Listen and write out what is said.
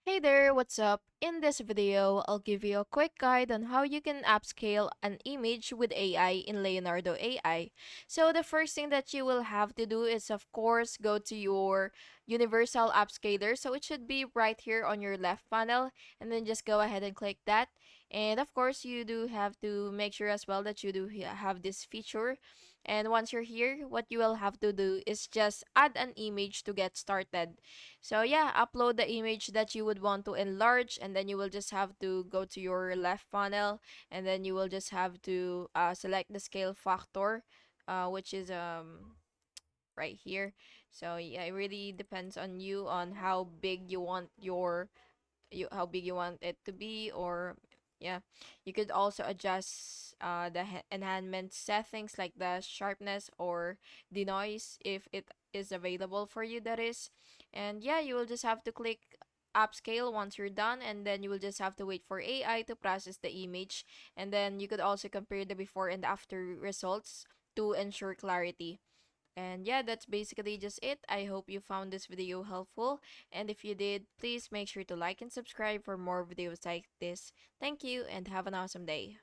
Hey there, what's up? In this video, I'll give you a quick guide on how you can upscale an image with AI in Leonardo AI. So the first thing that you will have to do is of course go to your universal upscaler. So it should be right here on your left panel and then just go ahead and click that. And of course, you do have to make sure as well that you do have this feature. And once you're here, what you will have to do is just add an image to get started. So yeah, upload the image that you would want to enlarge, and then you will just have to go to your left panel, and then you will just have to select the scale factor, which is right here. So yeah, it really depends on you on how big you want how big you want it to be, or yeah, you could also adjust the enhancement settings like the sharpness or the noise if it is available for you, that is. And yeah, you will just have to click upscale once you're done, and then you will just have to wait for AI to process the image, and then you could also compare the before and after results to ensure clarity. And yeah, that's basically just it. I hope you found this video helpful. And if you did, please make sure to like and subscribe for more videos like this. Thank you and have an awesome day.